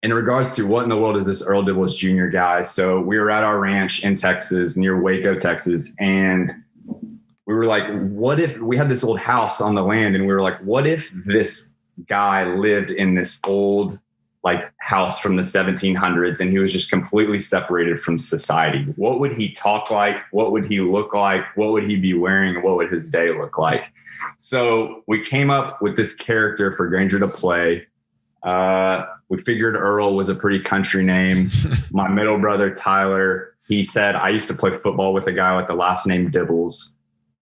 in regards to what in the world is this Earl Dibbles Jr. guy? So we were at our ranch in Texas, near Waco, Texas. And we were like, what if we had this old house on the land? And we were like, what if this guy lived in this old like house from the 1700s and he was just completely separated from society? What would he talk like? What would he look like? What would he be wearing? What would his day look like? So we came up with this character for Granger to play. We figured Earl was a pretty country name. My middle brother, Tyler, he said, I used to play football with a guy with the last name Dibbles.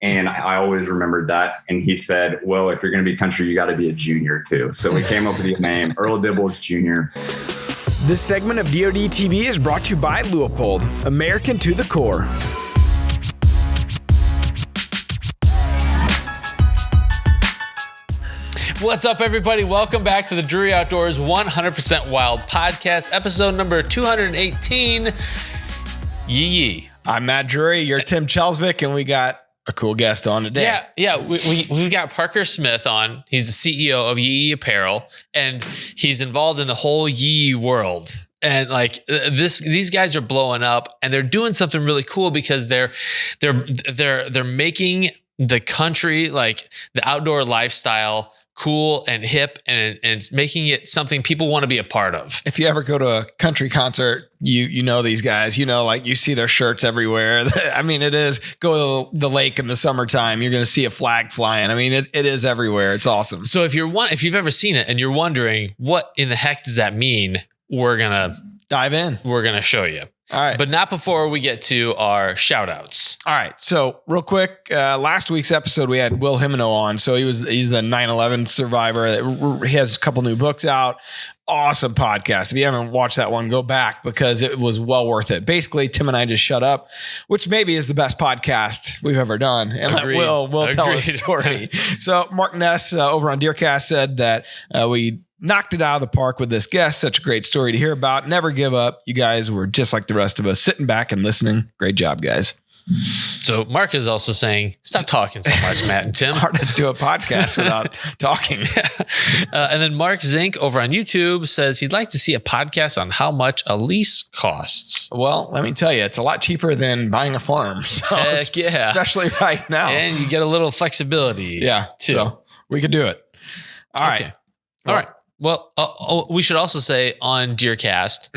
And I always remembered that. And he said, well, if you're going to be country, you got to be a junior too. So we came up with the name Earl Dibbles Jr. This segment of DoD TV is brought to you by Leupold, American to the core. What's up, everybody? Welcome back to the Drury Outdoors 100% Wild podcast, episode number 218. Yee Yee. I'm Matt Drury. You're Tim Chelsvik, and we got a cool guest on today. Yeah. We've got Parker Smith on. He's the CEO of YEE YEE Apparel, and he's involved in the whole Yee world. And like these guys are blowing up, and they're doing something really cool because they're making the country, like the outdoor lifestyle, cool and hip, and it's making it something people want to be a part of. If you ever go to a country concert, you know these guys, like you see their shirts everywhere. I mean, it is go to the lake in the summertime, you're going to see a flag flying. I mean, it is everywhere. It's awesome. So if you've ever seen it and you're wondering what in the heck does that mean, we're going to dive in. We're going to show you. All right. But not before we get to our shout outs. All right. So real quick, last week's episode, we had Will Himeno on. So he's the 9/11 survivor. He has a couple new books out. Awesome podcast. If you haven't watched that one, go back because it was well worth it. Basically, Tim and I just shut up, which maybe is the best podcast we've ever done. And let Will tell his story. So Mark Ness over on DeerCast said that we knocked it out of the park with this guest. Such a great story to hear about. Never give up. You guys were just like the rest of us, sitting back and listening. Great job, guys. So Mark is also saying, stop talking so much, Matt and Tim. Hard to do a podcast without talking. And then Mark Zink over on YouTube says he'd like to see a podcast on how much a lease costs. Well, let me tell you, it's a lot cheaper than buying a farm. So Heck yeah. Especially right now. And you get a little flexibility. Yeah. Too. So we could do it. All right. Okay. All right. Well, we should also say on DeerCast,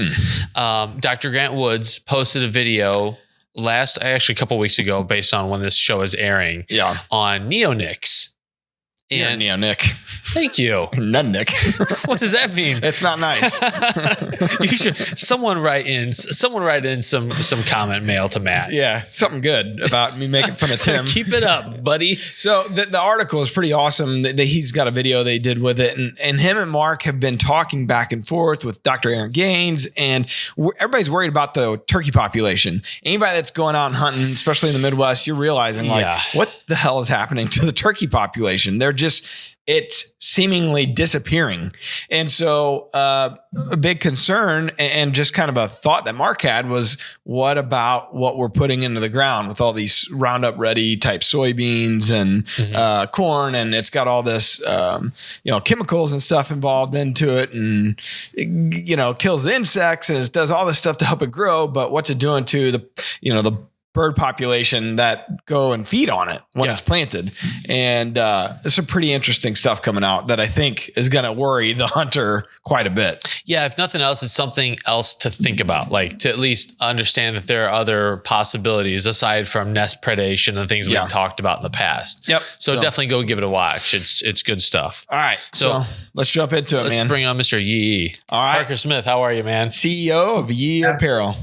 Dr. Grant Woods posted a video actually a couple weeks ago, based on when this show is airing, on neonics. And neonic. Thank you. Nunnick. What does that mean? It's not nice. You should someone write in some comment mail to Matt. Yeah, something good about me making fun of Tim. Keep it up, buddy. So the article is pretty awesome. He's got a video they did with it, and him and Mark have been talking back and forth with Dr. Aaron Gaines, and everybody's worried about the turkey population. Anybody that's going out and hunting, especially in the Midwest, you're realizing what the hell is happening to the turkey population? It's seemingly disappearing. And so a big concern and just kind of a thought that Mark had was, what about what we're putting into the ground with all these Roundup Ready type soybeans and corn, and it's got all this chemicals and stuff involved into it, and it kills the insects and it does all this stuff to help it grow, but what's it doing to the bird population that go and feed on it when it's planted? And there's some pretty interesting stuff coming out that I think is going to worry the hunter quite a bit. Yeah, if nothing else, it's something else to think about, like to at least understand that there are other possibilities aside from nest predation and things we've talked about in the past. Yep. So definitely go give it a watch. It's good stuff. All right. So let's jump into it, man. Let's bring on Mr. Yee Yee. All right. Parker Smith, how are you, man? CEO of YEE YEE Apparel.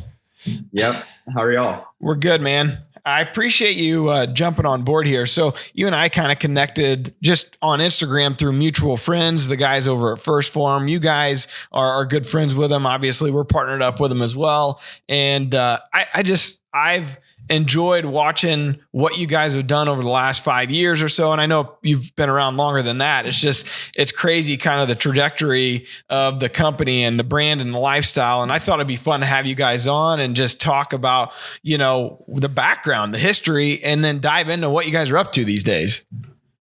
Yep. How are y'all? We're good, man. I appreciate you jumping on board here. So you and I kind of connected just on Instagram through mutual friends, the guys over at First Form. You guys are good friends with them. Obviously, we're partnered up with them as well. And I've enjoyed watching what you guys have done over the last 5 years or so. And I know you've been around longer than that. It's crazy kind of the trajectory of the company and the brand and the lifestyle. And I thought it'd be fun to have you guys on and just talk about, the background, the history, and then dive into what you guys are up to these days.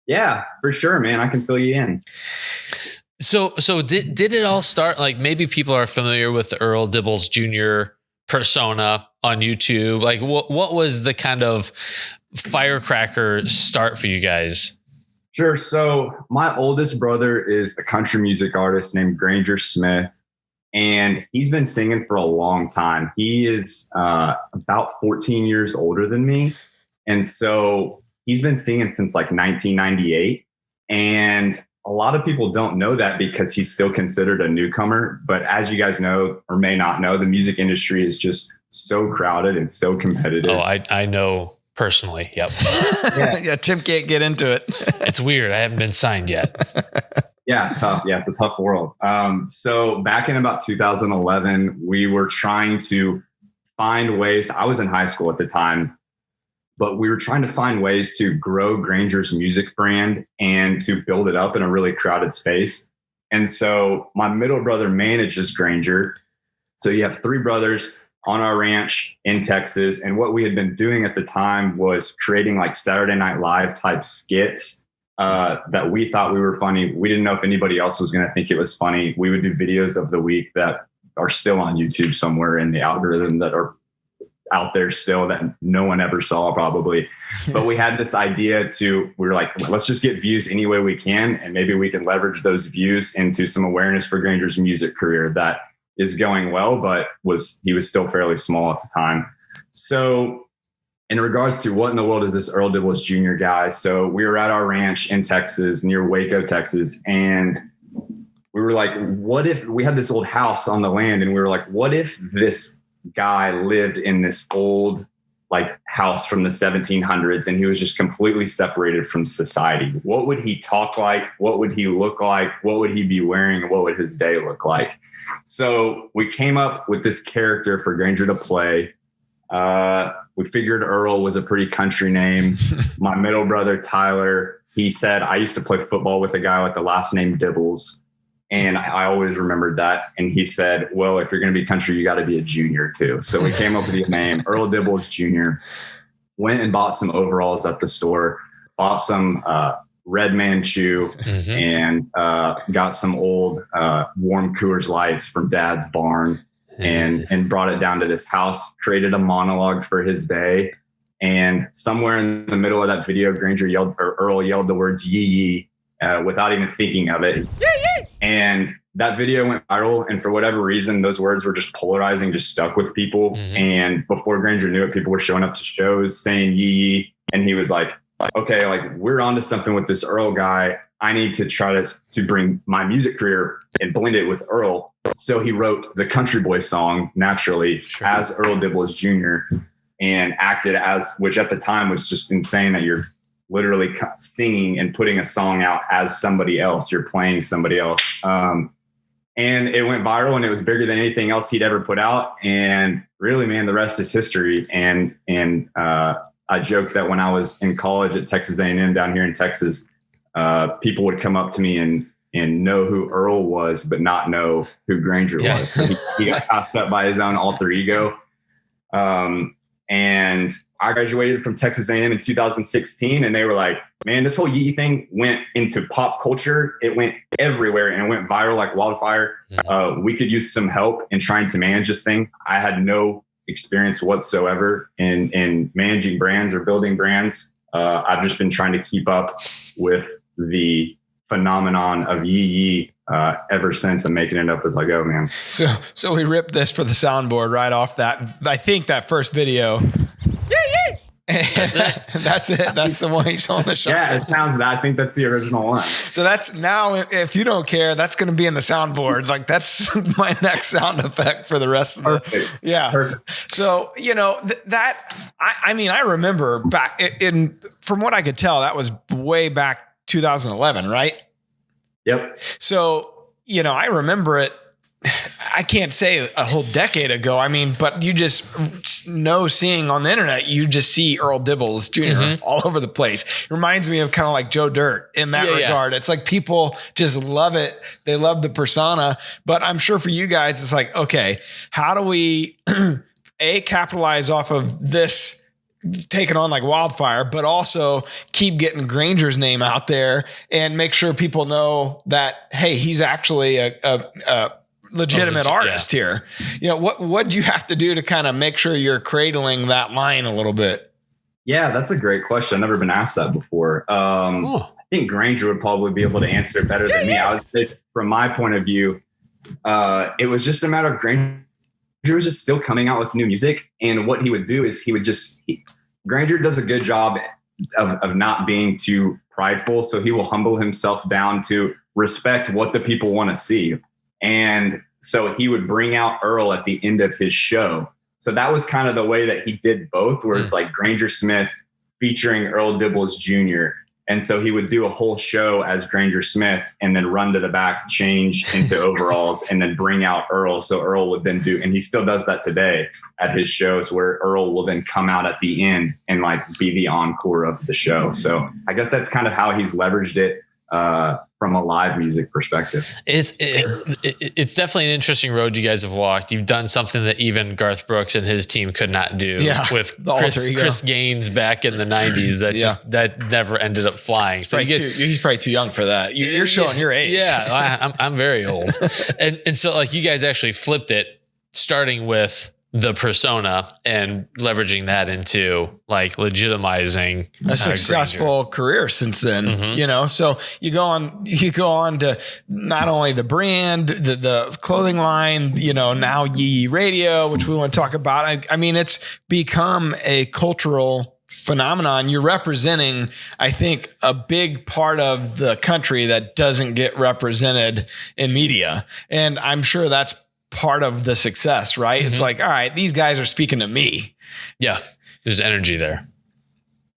Yeah, for sure, man. I can fill you in. So did it all start, like, maybe people are familiar with the Earl Dibbles Jr. persona on YouTube. Like, what was the kind of firecracker start for you guys? Sure. So my oldest brother is a country music artist named Granger Smith, and he's been singing for a long time. He is about 14 years older than me. And so he's been singing since like 1998. And a lot of people don't know that because he's still considered a newcomer. But as you guys know, or may not know, the music industry is just so crowded and so competitive. Oh, I know personally. Yep. Yeah, Tim can't get into it. It's weird. I haven't been signed yet. Yeah, tough. Yeah, it's a tough world. So back in about 2011, we were trying to find ways. I was in high school at the time, but we were trying to find ways to grow Granger's music brand and to build it up in a really crowded space. And so my middle brother manages Granger. So you have three brothers on our ranch in Texas. And what we had been doing at the time was creating like Saturday Night Live type skits that we thought we were funny. We didn't know if anybody else was going to think it was funny. We would do videos of the week that are still on YouTube somewhere in the algorithm that are out there still that no one ever saw probably. But we had this idea we were like, let's just get views any way we can. And maybe we can leverage those views into some awareness for Granger's music career that is going well, but he was still fairly small at the time. So in regards to what in the world is this Earl Dibbles Jr. guy? So we were at our ranch in Texas, near Waco, Texas. And we were like, what if we had this old house on the land? And we were like, what if this guy lived in this old like house from the 1700s and he was just completely separated from society? What would he talk like? What would he look like? What would he be wearing? What would his day look like? So we came up with this character for Granger to play. We figured Earl was a pretty country name. My middle brother, Tyler, he said, I used to play football with a guy with the last name Dibbles. And I always remembered that. And he said, well, if you're going to be country, you got to be a junior too. So we came up with the name Earl Dibbles Jr. Went and bought some overalls at the store, bought some Red Man Chew, and got some old warm Coors Lights from Dad's barn and brought it down to this house, created a monologue for his day. And somewhere in the middle of that video, Earl yelled the words "Yee Yee" without even thinking of it. And that video went viral. And for whatever reason, those words were just polarizing, just stuck with people. And before Granger knew it, people were showing up to shows saying "Yee Yee." And he was like, okay, like we're onto something with this Earl guy. I need to try to bring my music career and blend it with Earl. So he wrote the Country Boy song naturally as Earl Dibbles Jr. and acted as, which at the time was just insane that you're literally singing and putting a song out as somebody else. You're playing somebody else. And it went viral and it was bigger than anything else he'd ever put out. And really, man, the rest is history. And I joked that when I was in college at Texas A&M down here in Texas, people would come up to me and know who Earl was, but not know who Granger was. So he got passed up by his own alter ego. And I graduated from Texas A&M in 2016, and they were like, man, this whole Yee thing went into pop culture. It went everywhere and it went viral like wildfire. We could use some help in trying to manage this thing. I had no experience whatsoever in managing brands or building brands. I've just been trying to keep up with the phenomenon of Yee Yee ever since, and making it up as I go, man. So we ripped this for the soundboard right off that. I think that first video. That's it. That's the one he's on the show. Yeah, it sounds. I think that's the original one. So that's now. If you don't care, that's going to be in the soundboard. Like that's my next sound effect for the rest of the. Perfect. Yeah. Perfect. So I mean, I remember back from what I could tell, that was way back 2011, right? Yep. So I remember it. I can't say a whole decade ago. I mean, but you just know, seeing on the internet, you just see Earl Dibbles Jr. all over the place. It reminds me of kind of like Joe Dirt in that regard. It's like people just love it. They love the persona. But I'm sure for you guys, it's like, okay, how do we capitalize off of this taking on like wildfire, but also keep getting Granger's name out there and make sure people know that, hey, he's actually a legitimate artist here. What do you have to do to kind of make sure you're cradling that line a little bit? Yeah, that's a great question. I've never been asked that before. I think Granger would probably be able to answer it better than me. I would say from my point of view, it was just a matter of Granger was just still coming out with new music. And what he would do is Granger does a good job of not being too prideful. So he will humble himself down to respect what the people want to see. And so he would bring out Earl at the end of his show. So that was kind of the way that he did both, where it's like Granger Smith featuring Earl Dibbles Jr. And so he would do a whole show as Granger Smith and then run to the back, change into overalls, and then bring out Earl. So Earl would then and he still does that today at his shows, where Earl will then come out at the end and like be the encore of the show. So I guess that's kind of how he's leveraged it from a live music perspective. It's definitely an interesting road you guys have walked. You've done something that even Garth Brooks and his team could not do with Chris Gaines back in the 90s. That never ended up flying. So he's probably too young for that. You're showing your age. Yeah, I'm very old. and so like you guys actually flipped it, starting with the persona and leveraging that into like legitimizing a successful career since then, so you go on to not only the brand, the clothing line, now YEE YEE Radio, which we want to talk about. I mean, it's become a cultural phenomenon. You're representing, I think, a big part of the country that doesn't get represented in media. And I'm sure that's part of the success, right? It's like, all right, these guys are speaking to me. Yeah. There's energy there.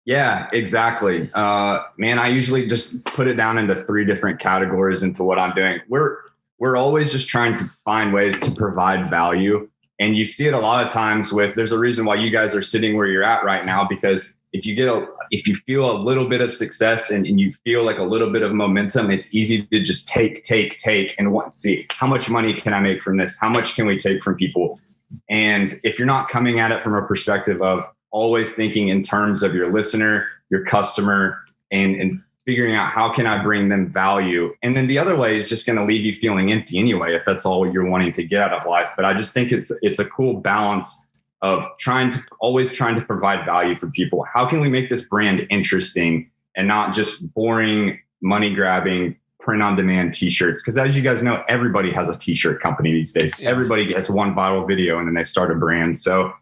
Yeah, exactly. Man, I usually just put it down into 3 different categories into what I'm doing. We're always just trying to find ways to provide value. And you see it a lot of times there's a reason why you guys are sitting where you're at right now, because if you feel a little bit of success and you feel like a little bit of momentum, it's easy to just take and want to see how much money can I make from this? How much can we take from people? And if you're not coming at it from a perspective of always thinking in terms of your listener, your customer, and figuring out how can I bring them value. And then the other way is just going to leave you feeling empty anyway, if that's all you're wanting to get out of life. But I just think it's a cool balance of always trying to provide value for people. How can we make this brand interesting and not just boring, money grabbing, print on demand t-shirts? Because as you guys know, everybody has a t-shirt company these days. Everybody gets one viral video and then they start a brand. So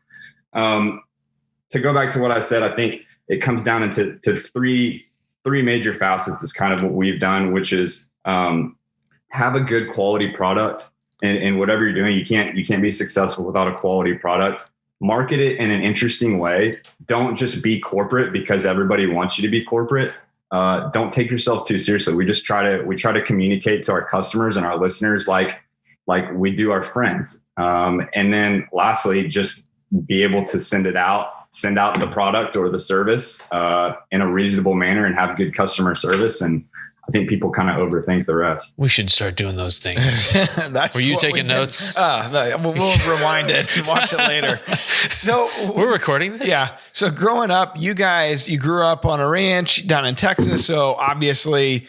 to go back to what I said, I think it comes down into three major facets is kind of what we've done, which is have a good quality product. And whatever you're doing, you can't be successful without a quality product. Market it in an interesting way. Don't just be corporate because everybody wants you to be corporate. Don't take yourself too seriously. We try to communicate to our customers and our listeners like we do our friends. And then lastly, just be able to send out the product or the service in a reasonable manner and have good customer service. And I think people kind of overthink the rest. We should start doing those things. Were you taking notes? We'll rewind it and watch it later. So we're recording this? Yeah. So growing up, you grew up on a ranch down in Texas. So obviously,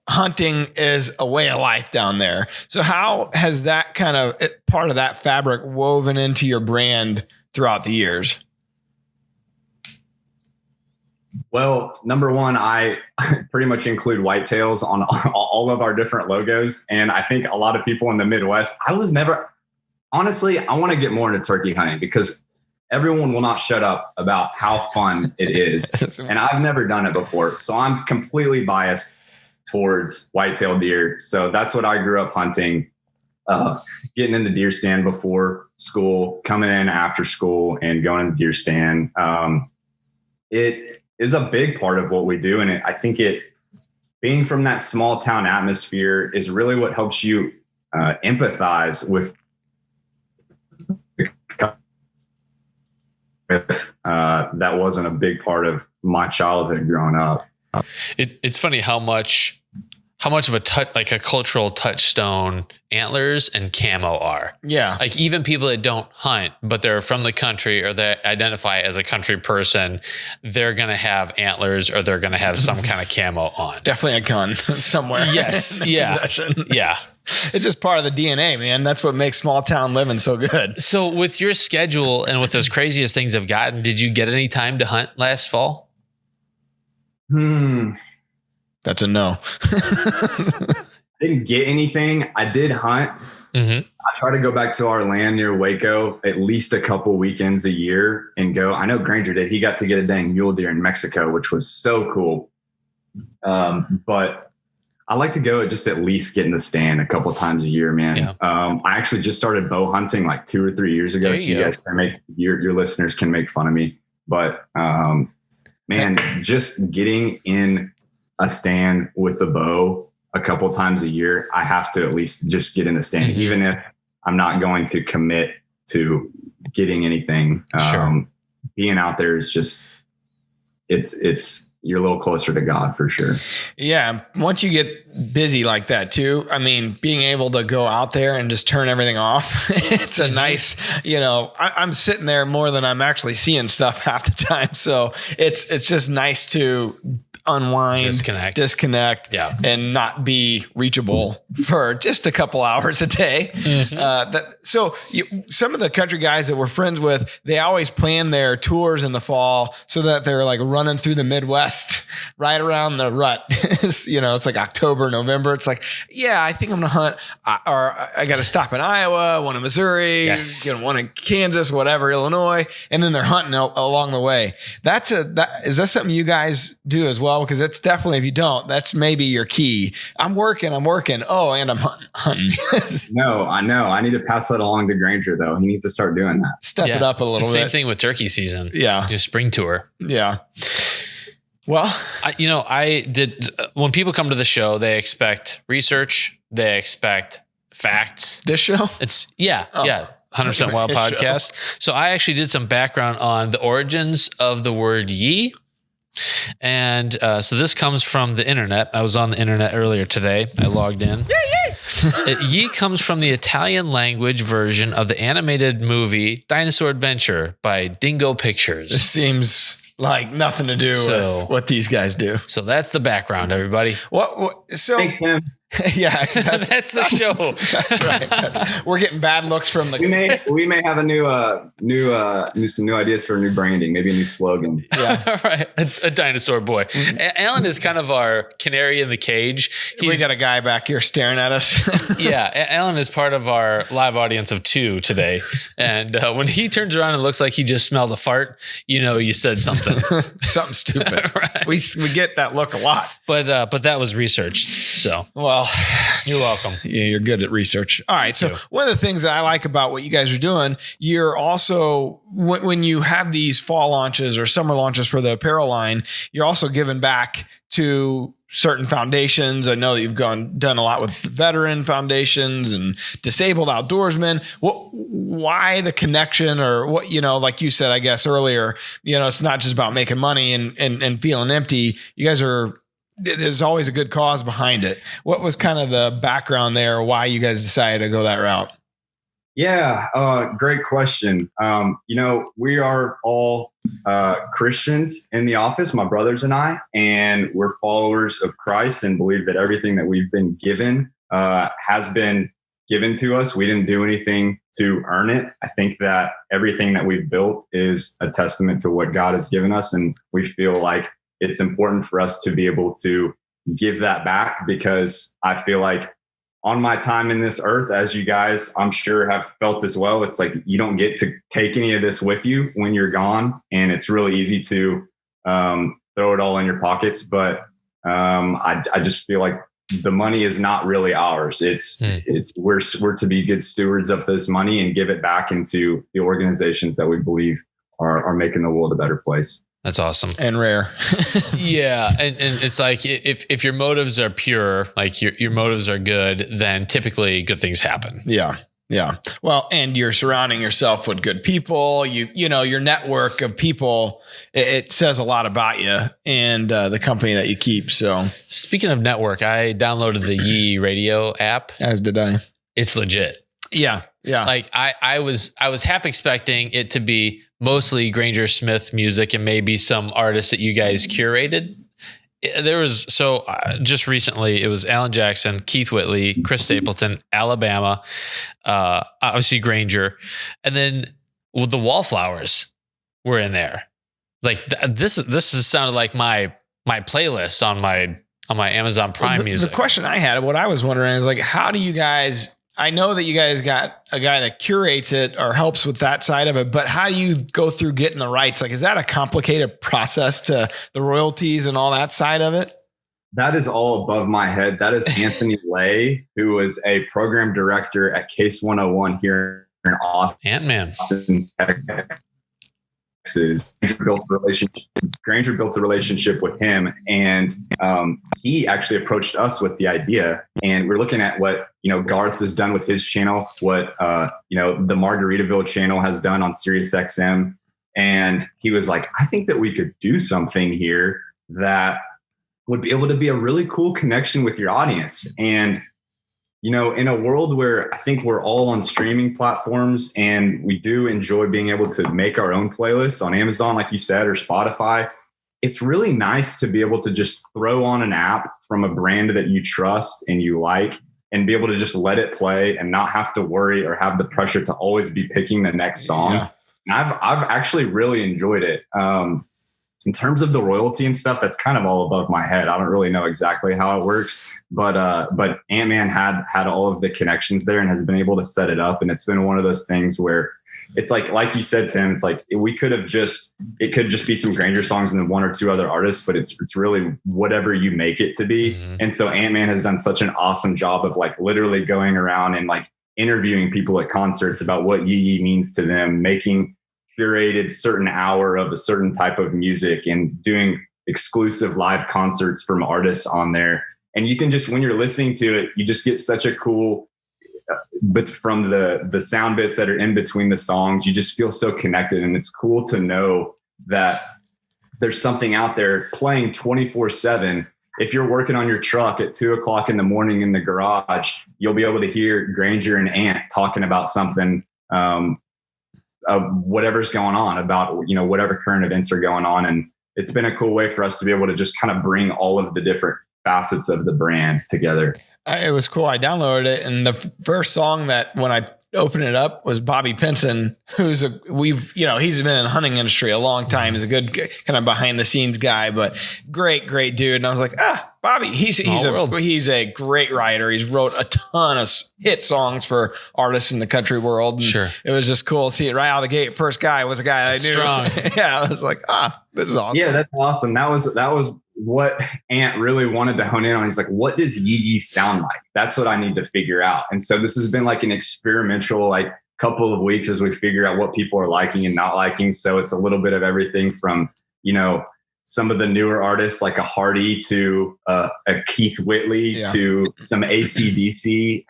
hunting is a way of life down there. So how has that kind of part of that fabric woven into your brand throughout the years? Well, number one, I pretty much include whitetails on all of our different logos. And I think a lot of people in the Midwest, honestly, I want to get more into turkey hunting because everyone will not shut up about how fun it is. And I've never done it before. So I'm completely biased towards whitetail deer. So that's what I grew up hunting, getting in the deer stand before school, coming in after school and going in the deer stand. It is a big part of what we do. And I think being from that small town atmosphere is really what helps you empathize with that wasn't a big part of my childhood growing up. It's funny how much how much of a cultural touchstone antlers and camo are. Yeah. Like even people that don't hunt, but they're from the country or they identify as a country person, they're going to have antlers or they're going to have some kind of camo on. Definitely a gun somewhere. Yes. Yeah. Possession. Yeah. It's just part of the DNA, man. That's what makes small town living so good. So with your schedule and with as crazy as things have gotten, did you get any time to hunt last fall? That's a no. I didn't get anything. I did hunt. Mm-hmm. I try to go back to our land near Waco at least a couple weekends a year and go. I know Granger did. He got to get a dang mule deer in Mexico, which was so cool. But I like to go just at least get in the stand a couple times a year, man. Yeah. I actually just started bow hunting like 2 or 3 years ago. There So you you go. guys can make your listeners can make fun of me. But man, just getting in a stand with a bow a couple times a year, I have to at least just get in the stand, Mm-hmm. even if I'm not going to commit to getting anything. Sure. Being out there is just, it's you're a little closer to God for sure. Yeah. Once you get busy like that too, I mean, being able to go out there and just turn everything off, it's a nice, I'm sitting there more than I'm actually seeing stuff half the time. So it's just nice to unwind, disconnect, yeah, and not be reachable for just a couple hours a day. Mm-hmm. Some of the country guys that we're friends with, they always plan their tours in the fall so that they're like running through the Midwest right around the rut. It's like October, November. It's like, yeah, I think I'm going to hunt, or I got to stop in Iowa, one in Missouri, Yes, one in Kansas, whatever, Illinois. And then they're hunting along the way. Is that something you guys do as well? Because it's definitely, if you don't, that's maybe your key. I'm working. Oh, and I'm hunting. No, I know. I need to pass that along to Granger though. He needs to start doing that. Step it up a little bit. Same thing with turkey season. Yeah. Just spring tour. Yeah. Well, I did. When people come to the show, they expect research. They expect facts. This show? It's 100% Wild podcast. So I actually did some background on the origins of the word "yee," and so this comes from the internet. I was on the internet earlier today. I logged in. Yee comes from the Italian language version of the animated movie Dinosaur Adventure by Dingo Pictures. This seems like nothing to do with what these guys do. So that's the background, everybody. Thanks, Tim. Yeah, that's the show. That's right. We're getting bad looks from the. We may have some new ideas for new branding, maybe a new slogan. Yeah, right. A dinosaur boy. Mm-hmm. Alan is kind of our canary in the cage. We got a guy back here staring at us. Yeah, Alan is part of our live audience of 2 today, and when he turns around and looks like he just smelled a fart, you said something, something stupid. Right. We get that look a lot, but that was researched. So well, you're welcome. Yeah, you're good at research. All right. So one of the things that I like about what you guys are doing, you're also, when you have these fall launches or summer launches for the apparel line, you're also giving back to certain foundations. I know that you've done a lot with veteran foundations and disabled outdoorsmen. Why the connection, or what, like you said, I guess earlier, it's not just about making money and feeling empty. You guys there's always a good cause behind it. What was kind of the background there? Why you guys decided to go that route? Yeah, great question. We are all Christians in the office, my brothers and I, and we're followers of Christ and believe that everything that we've been given has been given to us. We didn't do anything to earn it. I think that everything that we've built is a testament to what God has given us, and we feel like it's important for us to be able to give that back, because I feel like on my time in this earth, as you guys, I'm sure, have felt as well, it's like you don't get to take any of this with you when you're gone. And it's really easy to throw it all in your pockets. But I just feel like the money is not really ours. We're to be good stewards of this money and give it back into the organizations that we believe are making the world a better place. That's awesome. And rare. Yeah. And it's like, if your motives are pure, like your motives are good, then typically good things happen. Yeah. Yeah. Well, and you're surrounding yourself with good people. You know, your network of people, it says a lot about you and the company that you keep. So speaking of network, I downloaded the YEE YEE Radio app. As did I. It's legit. Yeah. Yeah. Like I was half expecting it to be mostly Granger Smith music and maybe some artists that you guys curated. There was just recently it was Alan Jackson, Keith Whitley, Chris Stapleton, Alabama, obviously Granger, and then the Wallflowers were in there. Like this is sounded like my playlist on my Amazon Prime music. The question I had, what I was wondering is like, how do you guys? I know that you guys got a guy that curates it or helps with that side of it, but how do you go through getting the rights? Like, is that a complicated process to the royalties and all that side of it? That is all above my head. That is Anthony Lay, who was a program director at Case 101 here in Austin. Ant-Man. Granger built a relationship with him, and he actually approached us with the idea. And we're looking at what Garth has done with his channel, what the Margaritaville channel has done on Sirius XM, and he was like, "I think that we could do something here that would be able to be a really cool connection with your audience." And in a world where I think we're all on streaming platforms and we do enjoy being able to make our own playlists on Amazon, like you said, or Spotify, it's really nice to be able to just throw on an app from a brand that you trust and you like and be able to just let it play and not have to worry or have the pressure to always be picking the next song. Yeah. And I've actually really enjoyed it. In terms of the royalty and stuff, that's kind of all above my head. I don't really know exactly how it works, but Ant-Man had all of the connections there and has been able to set it up. And it's been one of those things where it's like you said, Tim, it's like it could just be some Granger songs and then one or two other artists, but it's really whatever you make it to be. Mm-hmm. And so Ant-Man has done such an awesome job of like literally going around and like interviewing people at concerts about what YEE YEE means to them, making curated certain hour of a certain type of music and doing exclusive live concerts from artists on there. And you can just, when you're listening to it, you just get such a cool, but from the sound bits that are in between the songs, you just feel so connected. And it's cool to know that there's something out there playing 24/7. If you're working on your truck at 2:00 in the morning in the garage, you'll be able to hear Granger and Ant talking about something, whatever's going on, about whatever current events are going on. And it's been a cool way for us to be able to just kind of bring all of the different facets of the brand together. It was cool. I downloaded it, and the first song that when I opened it up was Bobby Pinson, who's he's been in the hunting industry a long time. He's a good kind of behind the scenes guy, but great dude. And I was like, Bobby, he's a great writer. He's wrote a ton of hit songs for artists in the country world. And sure. It was just cool to see it right out of the gate. First guy was a guy I knew. Strong. Yeah. I was like, this is awesome. Yeah, that's awesome. That was what Ant really wanted to hone in on. He's like, what does YEE YEE sound like? That's what I need to figure out. And so this has been like an experimental, like couple of weeks as we figure out what people are liking and not liking. So it's a little bit of everything from, some of the newer artists like a Hardy to a Keith Whitley to some AC/DC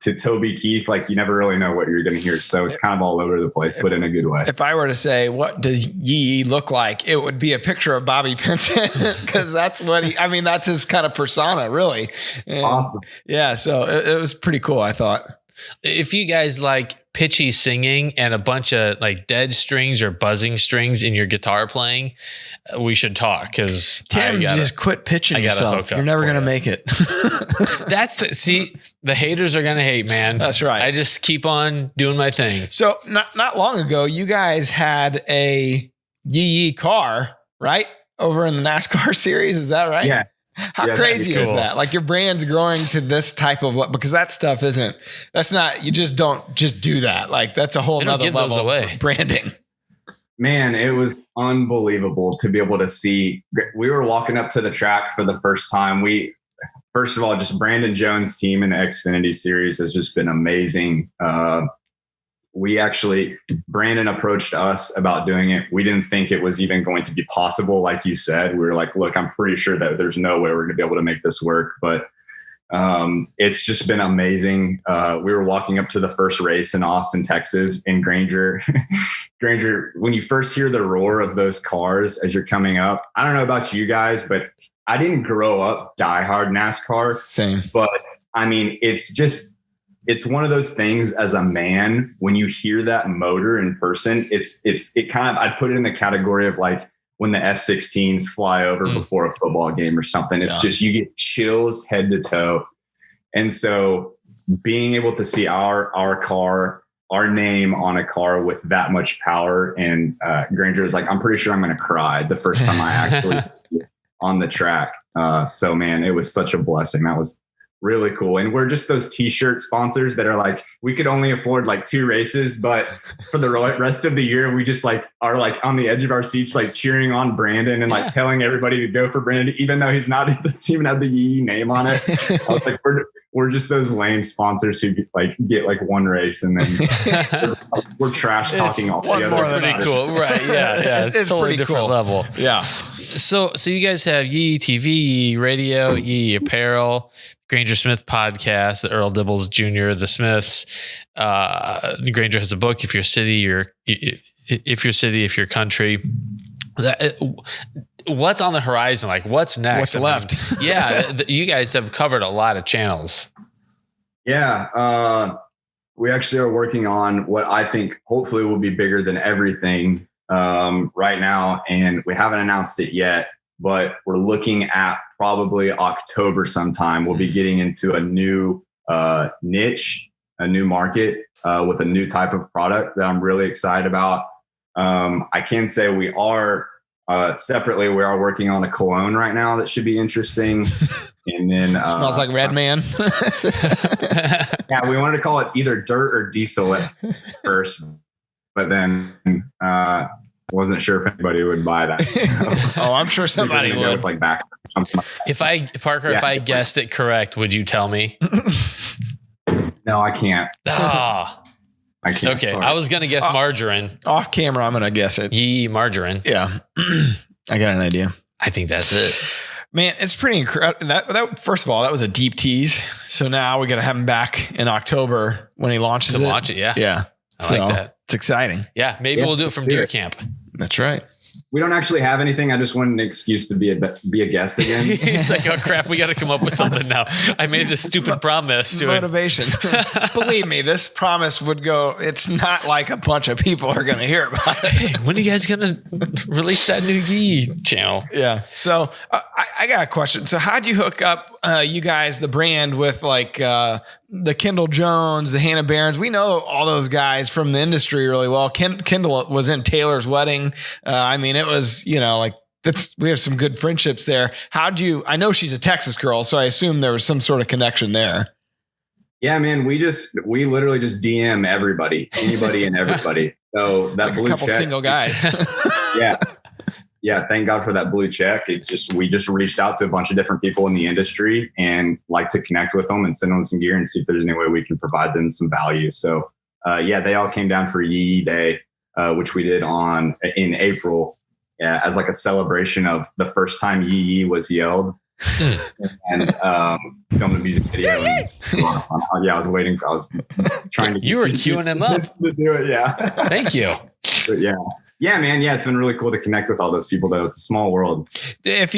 to Toby Keith. Like you never really know what you're going to hear. So it's kind of all over the place, but in a good way. If I were to say, what does YEE YEE look like? It would be a picture of Bobby Pinson because that's what that's his kind of persona, really. And awesome. Yeah. So it was pretty cool, I thought. If you guys like pitchy singing and a bunch of like dead strings or buzzing strings in your guitar playing, we should talk. Because Tim, just quit pitching yourself. You're never going to make it. The haters are going to hate, man. That's right. I just keep on doing my thing. So not long ago, you guys had a YEE YEE car, right? Over in the NASCAR series. Is that right? Yeah. How crazy is that? Like your brand's growing to this type of, because that stuff you just don't just do that. Like that's a whole nother level of branding. Man, it was unbelievable to be able to see. We were walking up to the track for the first time. First of all, just Brandon Jones' team in the Xfinity series has just been amazing. Brandon approached us about doing it. We didn't think it was even going to be possible. Like you said, we were like, look, I'm pretty sure that there's no way we're going to be able to make this work. But It's just been amazing. We were walking up to the first race in Austin, Texas, and Granger, when you first hear the roar of those cars as you're coming up, I don't know about you guys, but I didn't grow up diehard NASCAR. Same. But I mean, it's one of those things as a man, when you hear that motor in person, it kind of, I'd put it in the category of like when the F-16s fly over before a football game or something. It's just, you get chills head to toe. And so being able to see our car, our name on a car with that much power, and Granger is like, I'm pretty sure I'm going to cry the first time I actually see it on the track. So man, it was such a blessing. That was really cool. And we're just those t-shirt sponsors that are like, we could only afford like 2 races, but for the rest of the year, we just like are like on the edge of our seats, like cheering on Brandon and like telling everybody to go for Brandon, even though he doesn't even have the YEE name on it. I was like, we're just those lame sponsors who get like one race and then we're trash talking all together. That's pretty cool. Right. Yeah. It's totally pretty different cool. level. Yeah. So you guys have YEE TV, YEE Radio, YEE Apparel, Granger Smith podcast, the Earl Dibbles Jr., the Smiths. Granger has a book. If your country. What's on the horizon? Like, what's next? What's left? You guys have covered a lot of channels. Yeah. We actually are working on what I think hopefully will be bigger than everything right now. And we haven't announced it yet, but we're looking at probably October sometime. We'll be getting into a new niche, a new market with a new type of product that I'm really excited about. I can say we are separately, we are working on a cologne right now that should be interesting. And then smells like Red Man. Yeah, we wanted to call it either dirt or diesel at first, but then wasn't sure if anybody would buy that. Oh, I'm sure somebody would. Like back. If I guessed it correct, would you tell me? No, I can't. Ah. I can't. Okay, sorry. I was gonna guess margarine. Off camera, I'm gonna guess it. YEE margarine. Yeah, I got an idea. I think that's it. Man, it's pretty incredible. That first of all, that was a deep tease. So now we got to have him back in October when he launches To launch it, yeah. Yeah, I like that. It's exciting. Yeah, maybe we'll do it from Deer Camp. That's right. We don't actually have anything. I just wanted an excuse to be a guest again. He's like, oh crap, we got to come up with something now. I made this stupid promise to motivation. Believe me, this promise would go. It's not like a bunch of people are going to hear about it. Hey, when are you guys going to release that new YEE channel? Yeah. So I got a question. So how'd you hook up you guys, the brand, with like the Kendall Jones, the Hannah Barons? We know all those guys from the industry really well. Kendall was in Taylor's wedding. I mean, it was, like we have some good friendships there. I know she's a Texas girl, so I assume there was some sort of connection there. Yeah, man, we literally just DM anybody and everybody. So that like blue a couple check, single guys. Yeah. Thank God for that blue check. We just reached out to a bunch of different people in the industry and like to connect with them and send them some gear and see if there's any way we can provide them some value. So they all came down for YEE Day, which we did in April, as like a celebration of the first time YEE was yelled. And filmed a music video. And, I was trying to. You were queuing him up to do it. Yeah. Thank you. But yeah, man. Yeah, it's been really cool to connect with all those people, though. It's a small world. If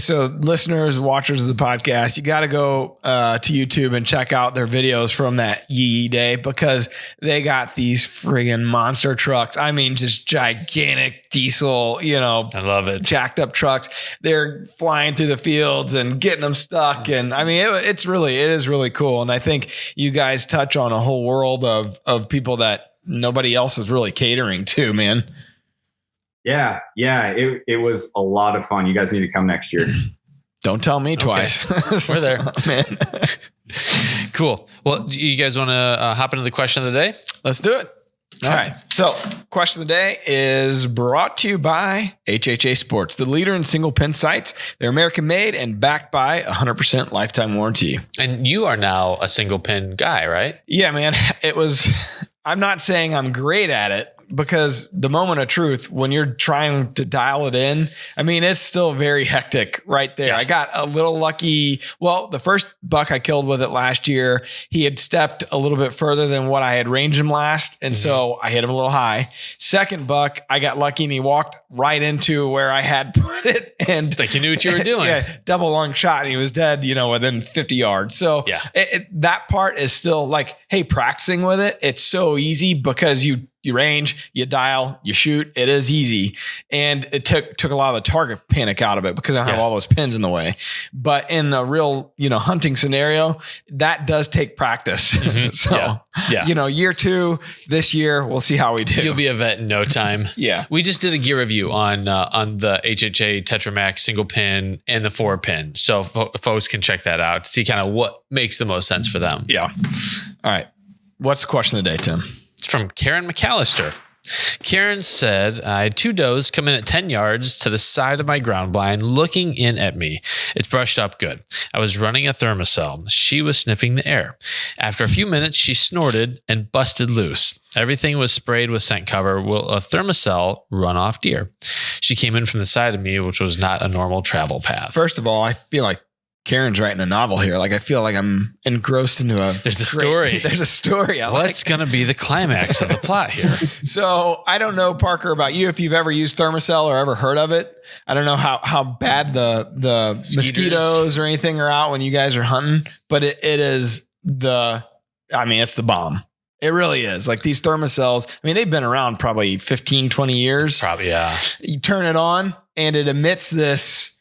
listeners, watchers of the podcast, you got to go to YouTube and check out their videos from that YEE Day, because they got these friggin' monster trucks. I mean, just gigantic diesel, I love it. Jacked up trucks. They're flying through the fields and getting them stuck. And I mean, it is really cool. And I think you guys touch on a whole world of people that nobody else is really catering to, man. Yeah. It was a lot of fun. You guys need to come next year. Don't tell me twice. We're there. Man. Cool. Well, do you guys want to hop into the question of the day? Let's do it. All right. So, question of the day is brought to you by HHA Sports, the leader in single pin sights. They're American made and backed by 100% lifetime warranty. And you are now a single pin guy, right? Yeah, man. I'm not saying I'm great at it, because the moment of truth, when you're trying to dial it in, I mean, it's still very hectic right there. I got a little lucky. Well, the first buck I killed with it last year, he had stepped a little bit further than what I had ranged him last. And so I hit him a little high. Second buck, I got lucky and he walked right into where I had put it. And it's like you knew what you were doing. Double long shot and he was dead, within 50 yards. So that part is still like, hey, practicing with it, it's so easy because you range, you dial, you shoot. It is easy. And it took a lot of the target panic out of it because I don't have all those pins in the way. But in a real, hunting scenario, that does take practice. So, year 2 this year, we'll see how we do. You'll be a vet in no time. We just did a gear review on the HHA Tetramax single pin and the 4 pin. So folks can check that out to see kind of what makes the most sense for them. Yeah. All right. What's the question of the day, Tim? It's from Karen McAllister. Karen said, I had 2 does come in at 10 yards to the side of my ground blind looking in at me. It's brushed up good. I was running a Thermacell. She was sniffing the air. After a few minutes, she snorted and busted loose. Everything was sprayed with scent cover. Will a Thermacell run off deer? She came in from the side of me, which was not a normal travel path. First of all, I feel like Karen's writing a novel here. Like I feel like I'm engrossed into There's a story. There's a story. What's going to be the climax of the plot here? So I don't know, Parker, about you, if you've ever used Thermacell or ever heard of it. I don't know how bad the mosquitoes or anything are out when you guys are hunting, but it is it's the bomb. It really is. Like these Thermacells, they've been around probably 15, 20 years. Probably, yeah. You turn it on and it emits this,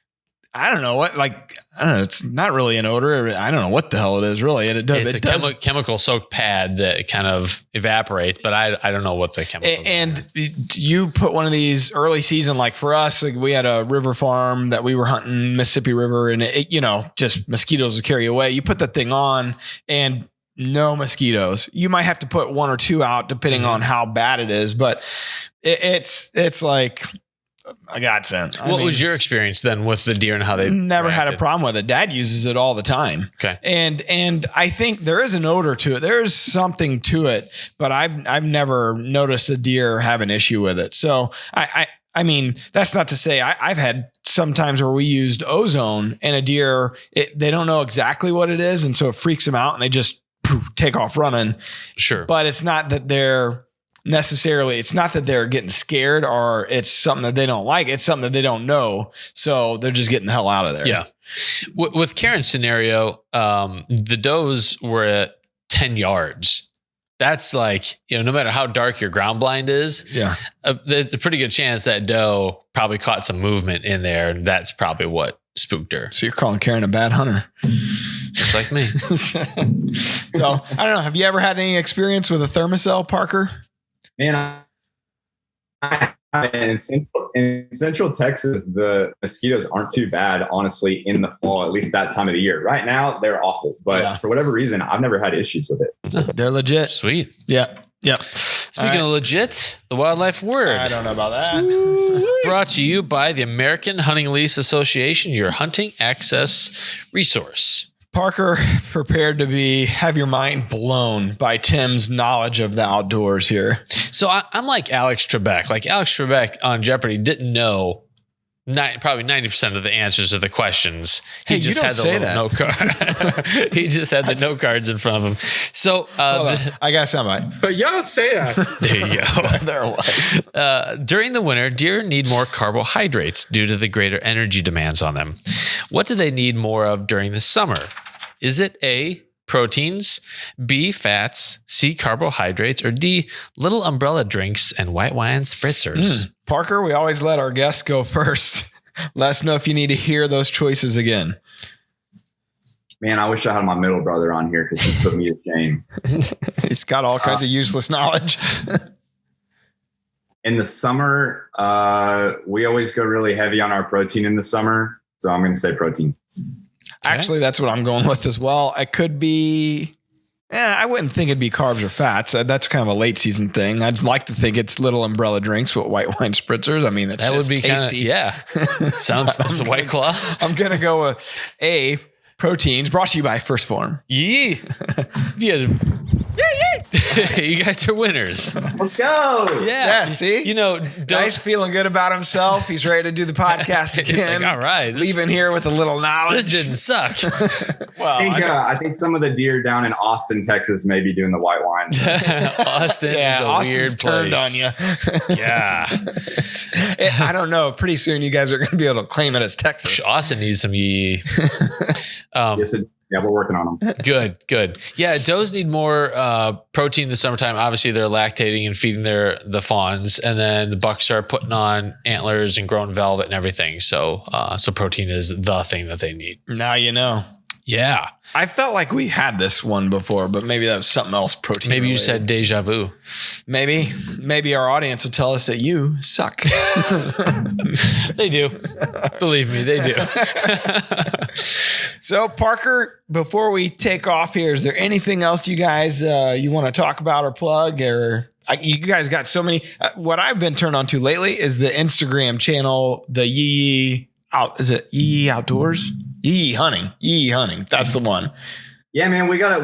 it's not really an odor. I don't know what the hell it is really. And it's a chemical soaked pad that kind of evaporates, but I don't know what the chemical is. And you put one of these early season, like for us, like we had a river farm that we were hunting Mississippi River and just mosquitoes would carry away. You put that thing on and no mosquitoes. You might have to put 1 or 2 out depending on how bad it is, but it's like a godsend. What was your experience then with the deer and how they never reacted? Had a problem with it. Dad uses it all the time. Okay. And I think there is an odor to it. There is something to it, but I've never noticed a deer have an issue with it. So I mean, that's not to say I've had some times where we used ozone and a deer, they don't know exactly what it is. And so it freaks them out and they just take off running. Sure. But it's not that they're getting scared or it's something that they don't like. It's something that they don't know. So they're just getting the hell out of there. Yeah. With Karen's scenario, the does were at 10 yards. That's like, no matter how dark your ground blind is, there's a pretty good chance that doe probably caught some movement in there. And that's probably what spooked her. So you're calling Karen a bad hunter. Just like me. So I don't know. Have you ever had any experience with a Thermacell, Parker? Man, in Central Texas, the mosquitoes aren't too bad, honestly, in the fall, at least that time of the year. Right now, they're awful. But for whatever reason, I've never had issues with it. They're legit. Sweet. Yeah. Speaking of legit, the Wildlife Word. I don't know about that. Brought to you by the American Hunting Lease Association, your hunting access resource. Parker, prepared to have your mind blown by Tim's knowledge of the outdoors here. So I'm like Alex Trebek. Like Alex Trebek on Jeopardy didn't know probably 90% of the answers to the questions. He just had the little note card. He just had the note cards in front of him. So I got somebody. But you don't say that. There you go. There it was. During the winter, deer need more carbohydrates due to the greater energy demands on them. What do they need more of during the summer? Is it A, proteins, B, fats, C, carbohydrates, or D, little umbrella drinks and white wine spritzers? Parker, we always let our guests go first. Let us know if you need to hear those choices again. Man, I wish I had my middle brother on here because he put me to shame. He's got all kinds of useless knowledge. In the summer, we always go really heavy on our protein in the summer. So I'm going to say protein. Actually, that's what I'm going with as well. It could be, I wouldn't think it'd be carbs or fats. That's kind of a late season thing. I'd like to think it's little umbrella drinks with white wine spritzers. I mean, that would be tasty. Sounds that's a White Claw. I'm going to go with A, proteins, brought to you by First Form. Yee. Yeah. You guys are winners. Let's go. Yeah, see? You know, Dice feeling good about himself. He's ready to do the podcast It's again. like, all right. Leaving here with a little knowledge. This didn't suck. Well, I think some of the deer down in Austin, Texas may be doing the white wine. Austin is a Austin's weird turned place. on you. Yeah. I don't know. Pretty soon you guys are going to be able to claim it as Texas. Austin needs some yee. Yeah, we're working on them. Good. Yeah, does need more protein in the summertime. Obviously, they're lactating and feeding the fawns, and then the bucks start putting on antlers and growing velvet and everything. So protein is the thing that they need. Now you know. Yeah. I felt like we had this one before, but maybe that was something else protein Maybe you related. said deja vu. Maybe our audience will tell us that you suck. They do. Believe me, they do. So Parker, before we take off here, is there anything else you guys you want to talk about or plug? Or you guys got so many. What I've been turned on to lately is the Instagram channel, the Yee Yee Outdoors? Yee Yee Hunting. That's the one. Yeah, man, we got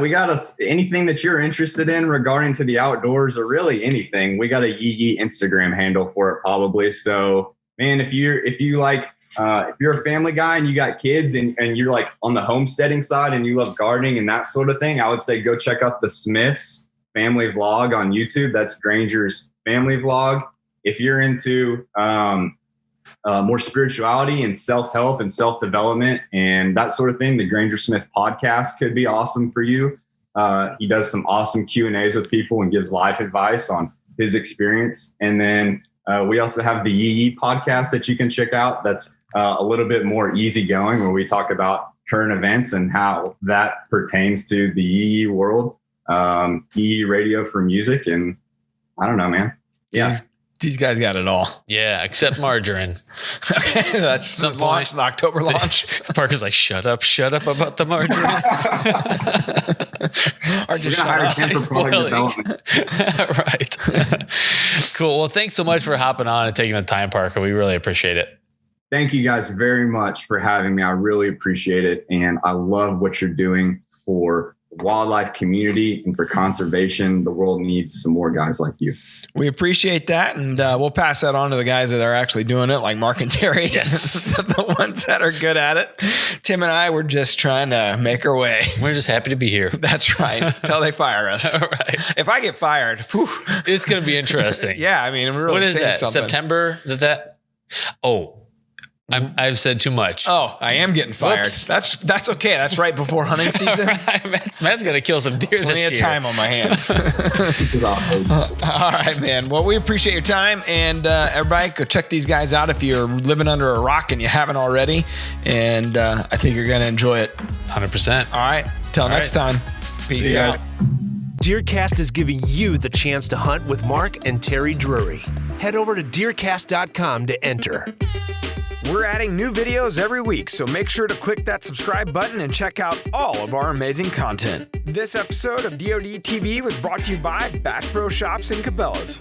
anything that you're interested in regarding to the outdoors or really anything. We got a Yee Yee Instagram handle for it probably. So, man, if you're a family guy and you got kids and you're like on the homesteading side and you love gardening and that sort of thing, I would say go check out the Smiths family vlog on YouTube. That's Granger's family vlog. If you're into more spirituality and self-help and self-development and that sort of thing, the Granger Smith podcast could be awesome for you. He does some awesome Q&As with people and gives life advice on his experience. And then we also have the Yee Yee podcast that you can check out. That's a little bit more easygoing, where we talk about current events and how that pertains to the Yee Yee world. Yee Yee Radio for music. And I don't know, man. Yeah. These guys got it all. Yeah, except margarine. Okay, that's the launch, the October launch. Parker's like, shut up about the margarine. We're gonna hire Ken for product development. Right. Cool. Well, thanks so much for hopping on and taking the time, Parker. We really appreciate it. Thank you guys very much for having me. I really appreciate it. And I love what you're doing for the wildlife community and for conservation. The world needs some more guys like you. We appreciate that. And we'll pass that on to the guys that are actually doing it, like Mark and Terry. Yes. The ones that are good at it. Tim and I were just trying to make our way. We're just happy to be here. That's right. Until they fire us. All right. If I get fired, whew. It's going to be interesting. Yeah. I mean, we're really what is saying that? something. September? I've said too much. Oh, I am getting fired. Whoops. That's okay. That's right before hunting season. Matt's going to kill some deer Plenty this year. of time on my hands. All right, man. Well, we appreciate your time. And everybody, go check these guys out if you're living under a rock and you haven't already. And I think you're going to enjoy it. 100%. All right. Till next time. Peace See you out. guys. DeerCast is giving you the chance to hunt with Mark and Terry Drury. Head over to DeerCast.com to enter. We're adding new videos every week, so make sure to click that subscribe button and check out all of our amazing content. This episode of DoD TV was brought to you by Bass Pro Shops and Cabela's.